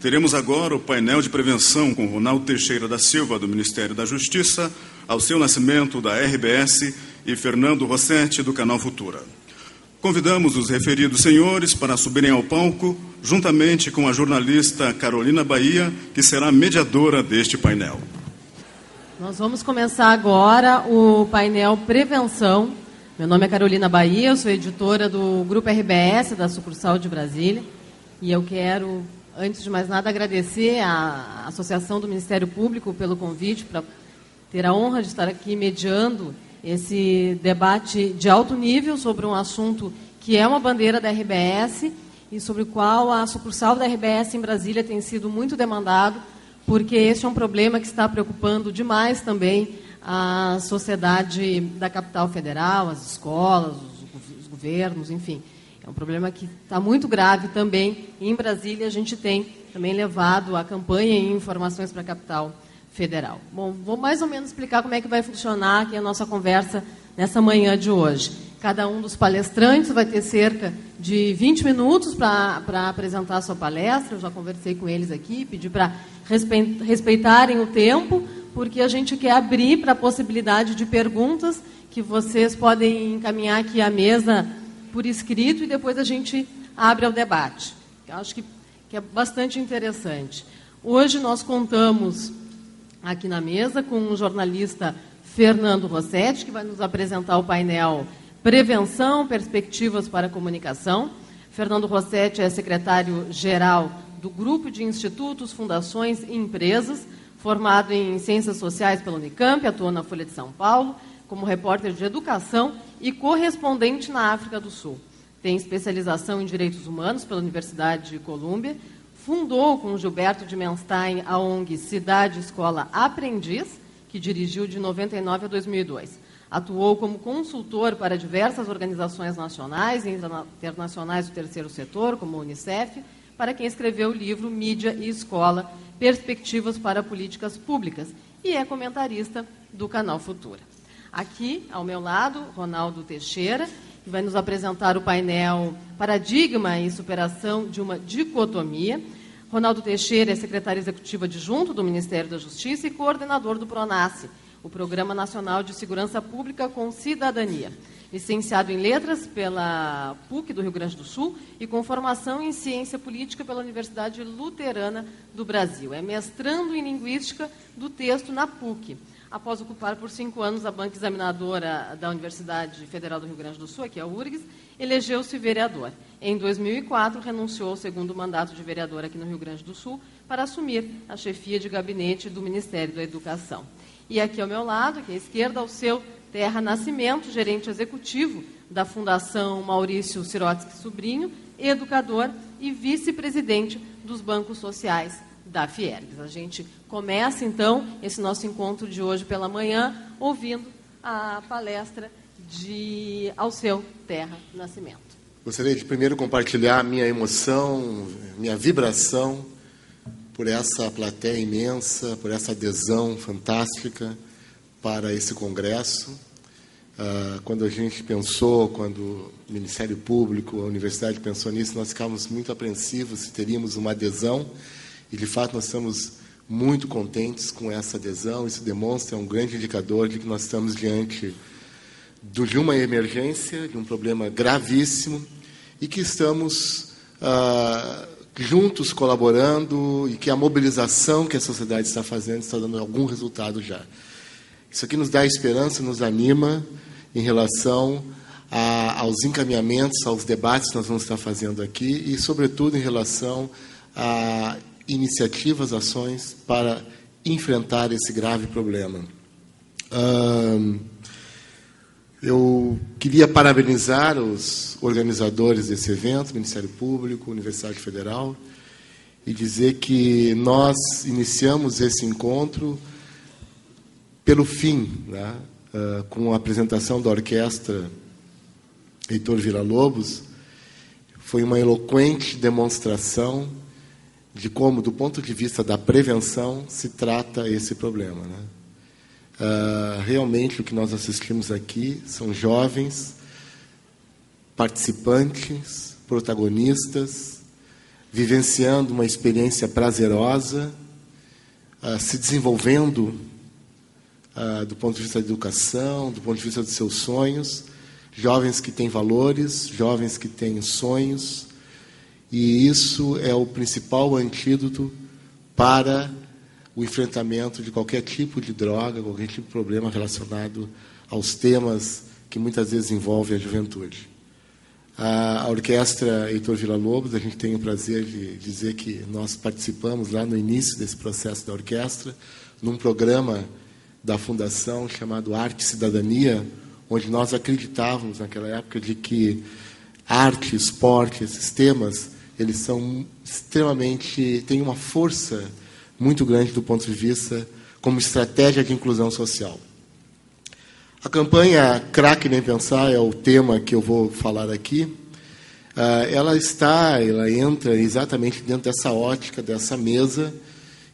Teremos agora o painel de prevenção com Ronaldo Teixeira da Silva, do Ministério da Justiça, Alceu Nascimento, da RBS, e Fernando Rossetti, do Canal Futura. Convidamos os referidos senhores para subirem ao palco, juntamente com a jornalista Carolina Bahia, que será mediadora deste painel. Nós vamos começar agora o painel Prevenção. Meu nome é Carolina Bahia, eu sou editora do Grupo RBS, da sucursal de Brasília, e eu quero, antes de mais nada, agradecer à Associação do Ministério Público pelo convite para ter a honra de estar aqui mediando esse debate de alto nível sobre um assunto que é uma bandeira da RBS e sobre o qual a sucursal da RBS em Brasília tem sido muito demandado, porque esse é um problema que está preocupando demais também a sociedade da capital federal, as escolas, os governos, enfim. É um problema que está muito grave também. E em Brasília a gente tem também levado a campanha e informações para a capital federal. Bom, vou mais ou menos explicar como é que vai funcionar aqui a nossa conversa nessa manhã de hoje. Cada um dos palestrantes vai ter cerca de 20 minutos para apresentar a sua palestra. Eu já conversei com eles aqui, pedi para respeitarem o tempo, porque a gente quer abrir para a possibilidade de perguntas que vocês podem encaminhar aqui à mesa por escrito e depois a gente abre ao debate. Eu acho que é bastante interessante. Hoje nós contamos aqui na mesa com o jornalista Fernando Rossetti, que vai nos apresentar o painel Prevenção, Perspectivas para a Comunicação. Fernando Rossetti é secretário-geral do Grupo de Institutos, Fundações e Empresas, formado em Ciências Sociais pela Unicamp, atuou na Folha de São Paulo como repórter de educação e correspondente na África do Sul. Tem especialização em Direitos Humanos pela Universidade de Colômbia, fundou com Gilberto de Menstein a ONG Cidade Escola Aprendiz, que dirigiu de 99 a 2002. Atuou como consultor para diversas organizações nacionais e internacionais do terceiro setor, como a Unicef, para quem escreveu o livro Mídia e Escola, Perspectivas para Políticas Públicas, e é comentarista do Canal Futura. Aqui, ao meu lado, Ronaldo Teixeira, que vai nos apresentar o painel Paradigma e Superação de uma Dicotomia. Ronaldo Teixeira é secretário executivo adjunto do Ministério da Justiça e coordenador do PRONASSE, o Programa Nacional de Segurança Pública com Cidadania. Licenciado em Letras pela PUC do Rio Grande do Sul e com formação em Ciência Política pela Universidade Luterana do Brasil. É mestrando em Linguística do Texto na PUC. Após ocupar por 5 anos a banca examinadora da Universidade Federal do Rio Grande do Sul, aqui é a URGS, elegeu-se vereador. Em 2004, renunciou ao segundo mandato de vereador aqui no Rio Grande do Sul para assumir a chefia de gabinete do Ministério da Educação. E aqui ao meu lado, aqui à esquerda, o seu Terra Nascimento, gerente executivo da Fundação Maurício Sirotsky Sobrinho, educador e vice-presidente dos bancos sociais da Fiergs. A gente começa, então, esse nosso encontro de hoje pela manhã, ouvindo a palestra de Alceu Terra Nascimento. Gostaria de primeiro compartilhar minha emoção, minha vibração por essa plateia imensa, por essa adesão fantástica para esse congresso. Quando a gente pensou, quando o Ministério Público, a Universidade pensou nisso, nós ficávamos muito apreensivos se teríamos uma adesão, e de fato nós estamos muito contentes com essa adesão. Isso demonstra, é um grande indicador de que nós estamos diante de uma emergência, de um problema gravíssimo, e que estamos juntos colaborando, e que a mobilização que a sociedade está fazendo está dando algum resultado já. Isso aqui nos dá esperança, nos anima em relação aos encaminhamentos, aos debates que nós vamos estar fazendo aqui e, sobretudo, em relação a iniciativas, ações para enfrentar esse grave problema. Eu queria parabenizar os organizadores desse evento, Ministério Público, Universidade Federal, e dizer que nós iniciamos esse encontro pelo fim, né, com a apresentação da orquestra Heitor Villa-Lobos. Foi uma eloquente demonstração de como, do ponto de vista da prevenção, se trata esse problema, né? Realmente, o que nós assistimos aqui são jovens participantes, protagonistas, vivenciando uma experiência prazerosa, se desenvolvendo do ponto de vista da educação, do ponto de vista dos seus sonhos, jovens que têm valores, jovens que têm sonhos, e isso é o principal antídoto para o enfrentamento de qualquer tipo de droga, qualquer tipo de problema relacionado aos temas que muitas vezes envolvem a juventude. A Orquestra Heitor Villa-Lobos, a gente tem o prazer de dizer que nós participamos lá no início desse processo da orquestra, num programa da Fundação chamado Arte e Cidadania, onde nós acreditávamos naquela época de que arte, esporte, esses temas, eles são extremamente, têm uma força muito grande do ponto de vista como estratégia de inclusão social. A campanha Craque Nem Pensar é o tema que eu vou falar aqui. Ela entra exatamente dentro dessa ótica, dessa mesa,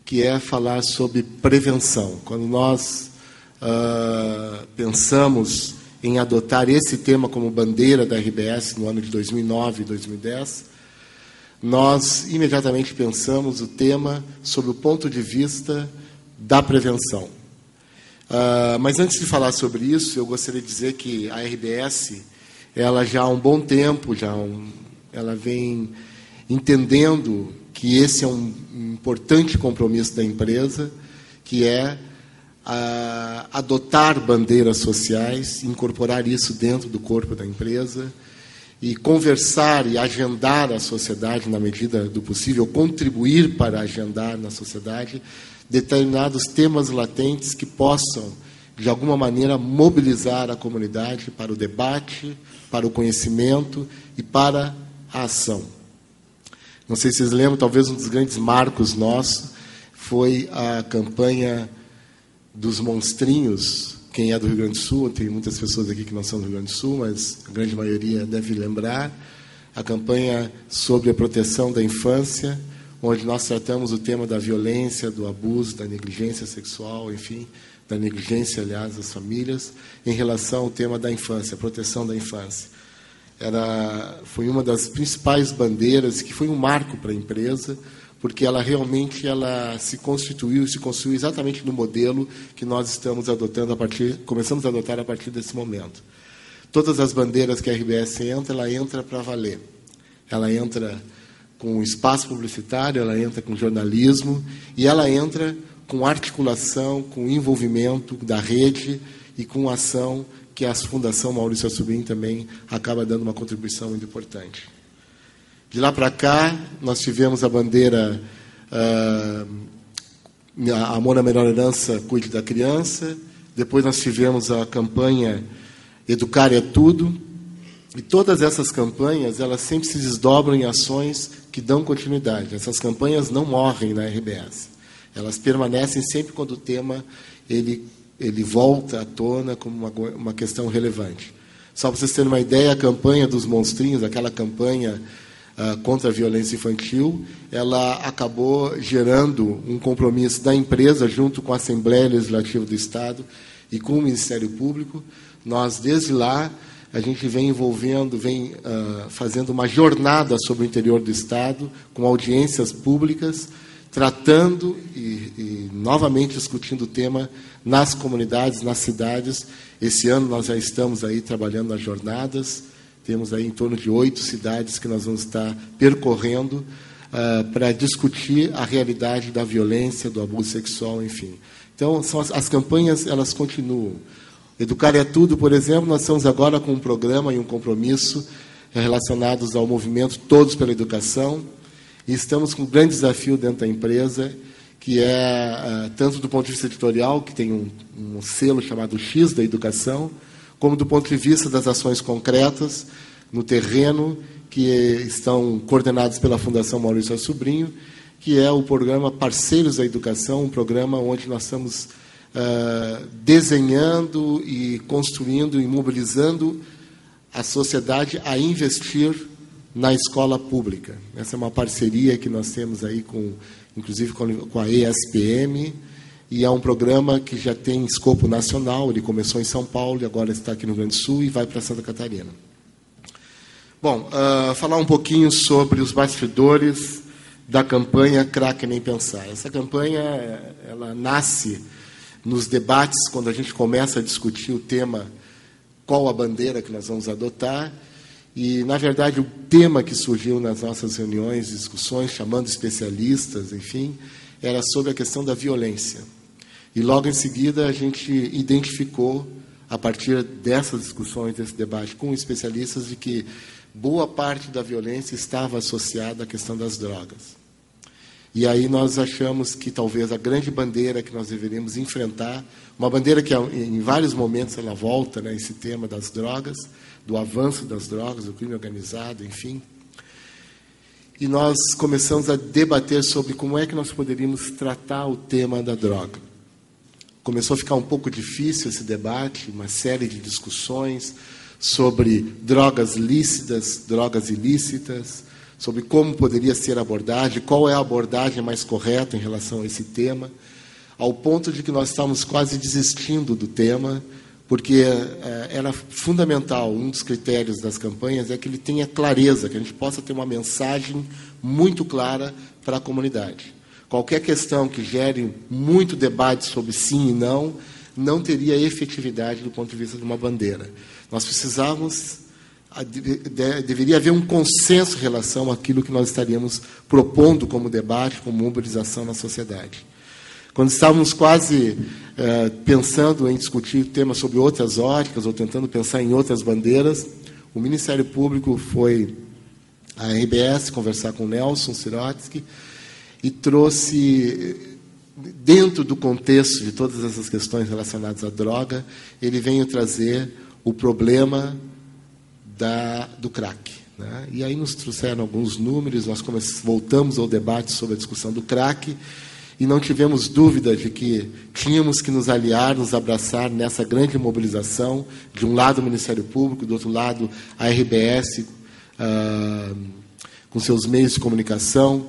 que é falar sobre prevenção. Quando nós pensamos em adotar esse tema como bandeira da RBS no ano de 2009 e 2010, nós imediatamente pensamos o tema sob o ponto de vista da prevenção. Mas antes de falar sobre isso, eu gostaria de dizer que a RBS, ela já há um bom tempo, ela vem entendendo que esse é um importante compromisso da empresa, que é adotar bandeiras sociais, incorporar isso dentro do corpo da empresa e conversar e agendar a sociedade na medida do possível, contribuir para agendar na sociedade determinados temas latentes que possam, de alguma maneira, mobilizar a comunidade para o debate, para o conhecimento e para a ação. Não sei se vocês lembram, talvez um dos grandes marcos nossos foi a campanha dos monstrinhos. Quem é do Rio Grande do Sul, tem muitas pessoas aqui que não são do Rio Grande do Sul, mas a grande maioria deve lembrar, a campanha sobre a proteção da infância, onde nós tratamos o tema da violência, do abuso, da negligência sexual, enfim, da negligência, aliás, das famílias, em relação ao tema da infância, a proteção da infância. Foi uma das principais bandeiras, que foi um marco para a empresa, porque ela realmente se construiu exatamente no modelo que nós estamos adotando começamos a adotar a partir desse momento. Todas as bandeiras que a RBS entra, ela entra para valer. Ela entra com espaço publicitário, ela entra com jornalismo e ela entra com articulação, com envolvimento da rede e com ação que a Fundação Maurício Assobrinho também acaba dando uma contribuição muito importante. De lá para cá, nós tivemos a bandeira Amor à Melhor Herança, Cuide da Criança. Depois nós tivemos a campanha Educar é Tudo. E todas essas campanhas, elas sempre se desdobram em ações que dão continuidade. Essas campanhas não morrem na RBS. Elas permanecem sempre quando o tema ele volta à tona como uma questão relevante. Só para vocês terem uma ideia, a campanha dos monstrinhos, aquela campanha contra a violência infantil, ela acabou gerando um compromisso da empresa junto com a Assembleia Legislativa do Estado e com o Ministério Público. Nós, desde lá, a gente vem fazendo uma jornada sobre o interior do Estado, com audiências públicas, tratando e novamente discutindo o tema nas comunidades, nas cidades. Esse ano nós já estamos aí trabalhando nas jornadas, temos aí em torno de 8 cidades que nós vamos estar percorrendo para discutir a realidade da violência, do abuso sexual, enfim. Então, as campanhas, elas continuam. Educar é Tudo, por exemplo, nós estamos agora com um programa e um compromisso relacionados ao movimento Todos pela Educação, e estamos com um grande desafio dentro da empresa, que é, tanto do ponto de vista editorial, que tem um selo chamado X da Educação, como do ponto de vista das ações concretas no terreno, que estão coordenadas pela Fundação Maurício Assobrinho, que é o programa Parceiros da Educação, um programa onde nós estamos desenhando e construindo e mobilizando a sociedade a investir na escola pública. Essa é uma parceria que nós temos aí inclusive com a ESPM, e é um programa que já tem escopo nacional. Ele começou em São Paulo e agora está aqui no Rio Grande do Sul e vai para Santa Catarina. Bom, falar um pouquinho sobre os bastidores da campanha Crack Nem Pensar. Essa campanha, ela nasce nos debates, quando a gente começa a discutir o tema, qual a bandeira que nós vamos adotar, e, na verdade, o tema que surgiu nas nossas reuniões, discussões, chamando especialistas, enfim, era sobre a questão da violência. E, logo em seguida, a gente identificou, a partir dessas discussões, desse debate com especialistas, de que boa parte da violência estava associada à questão das drogas. E aí nós achamos que talvez a grande bandeira que nós deveríamos enfrentar, uma bandeira que em vários momentos ela volta, né, esse tema das drogas, do avanço das drogas, do crime organizado, enfim. E nós começamos a debater sobre como é que nós poderíamos tratar o tema da droga. Começou a ficar um pouco difícil esse debate, uma série de discussões sobre drogas lícitas, drogas ilícitas, sobre como poderia ser a abordagem, qual é a abordagem mais correta em relação a esse tema, ao ponto de que nós estávamos quase desistindo do tema, porque era fundamental, um dos critérios das campanhas é que ele tenha clareza, que a gente possa ter uma mensagem muito clara para a comunidade. Qualquer questão que gere muito debate sobre sim e não teria efetividade do ponto de vista de uma bandeira. Nós precisávamos, deveria haver um consenso em relação àquilo que nós estaríamos propondo como debate, como mobilização na sociedade. Quando estávamos quase pensando em discutir temas sobre outras óticas, ou tentando pensar em outras bandeiras, o Ministério Público foi à RBS conversar com o Nelson Sirotsky e trouxe, dentro do contexto de todas essas questões relacionadas à droga, ele veio trazer o problema do crack. Né? E aí nos trouxeram alguns números, nós voltamos ao debate sobre a discussão do crack, e não tivemos dúvida de que tínhamos que nos aliar, nos abraçar nessa grande mobilização, de um lado o Ministério Público, do outro lado a RBS, com seus meios de comunicação.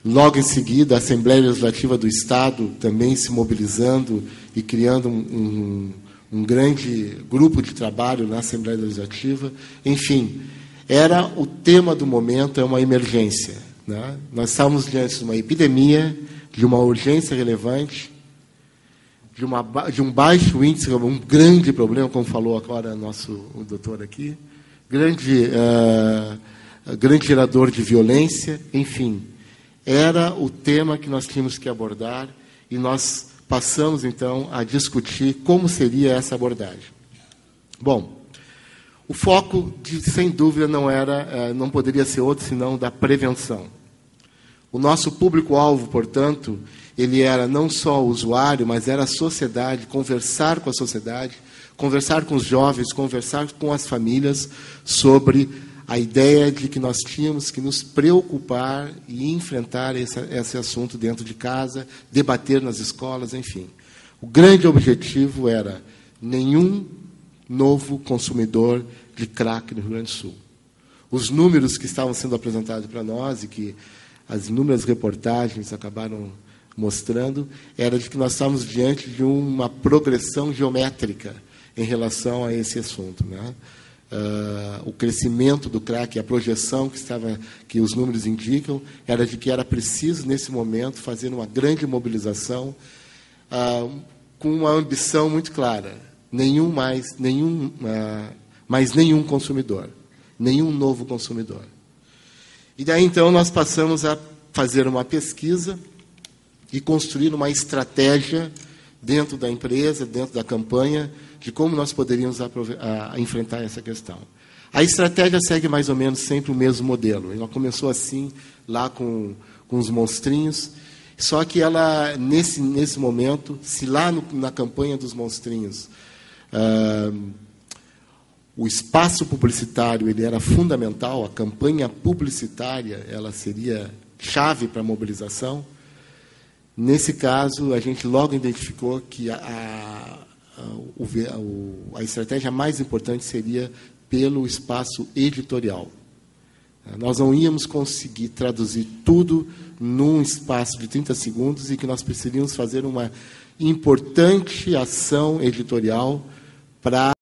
Logo em seguida, a Assembleia Legislativa do Estado também se mobilizando e criando um grande grupo de trabalho na Assembleia Legislativa. Enfim, era o tema do momento, é uma emergência. Né? Nós estávamos diante de uma epidemia, de uma urgência relevante, de um baixo índice, um grande problema, como falou agora o doutor aqui, grande gerador de violência, enfim. Era o tema que nós tínhamos que abordar e nós passamos, então, a discutir como seria essa abordagem. Bom, o foco, sem dúvida, não poderia ser outro senão da prevenção. O nosso público-alvo, portanto, ele era não só o usuário, mas era a sociedade, conversar com a sociedade, conversar com os jovens, conversar com as famílias sobre a ideia de que nós tínhamos que nos preocupar e enfrentar esse assunto dentro de casa, debater nas escolas, enfim. O grande objetivo era nenhum novo consumidor de crack no Rio Grande do Sul. Os números que estavam sendo apresentados para nós e que as inúmeras reportagens acabaram mostrando, era de que nós estávamos diante de uma progressão geométrica em relação a esse assunto, né? O crescimento do crack, a projeção que os números indicam, era de que era preciso, nesse momento, fazer uma grande mobilização com uma ambição muito clara. Mais nenhum consumidor, nenhum novo consumidor. E daí, então, nós passamos a fazer uma pesquisa e construir uma estratégia dentro da empresa, dentro da campanha, de como nós poderíamos enfrentar essa questão. A estratégia segue mais ou menos sempre o mesmo modelo. Ela começou assim, lá com os monstrinhos, só que ela, nesse momento, se lá na campanha dos monstrinhos, o espaço publicitário ele era fundamental, a campanha publicitária ela seria chave para a mobilização. Nesse caso, a gente logo identificou que a estratégia mais importante seria pelo espaço editorial. Nós não íamos conseguir traduzir tudo num espaço de 30 segundos e que nós precisaríamos fazer uma importante ação editorial para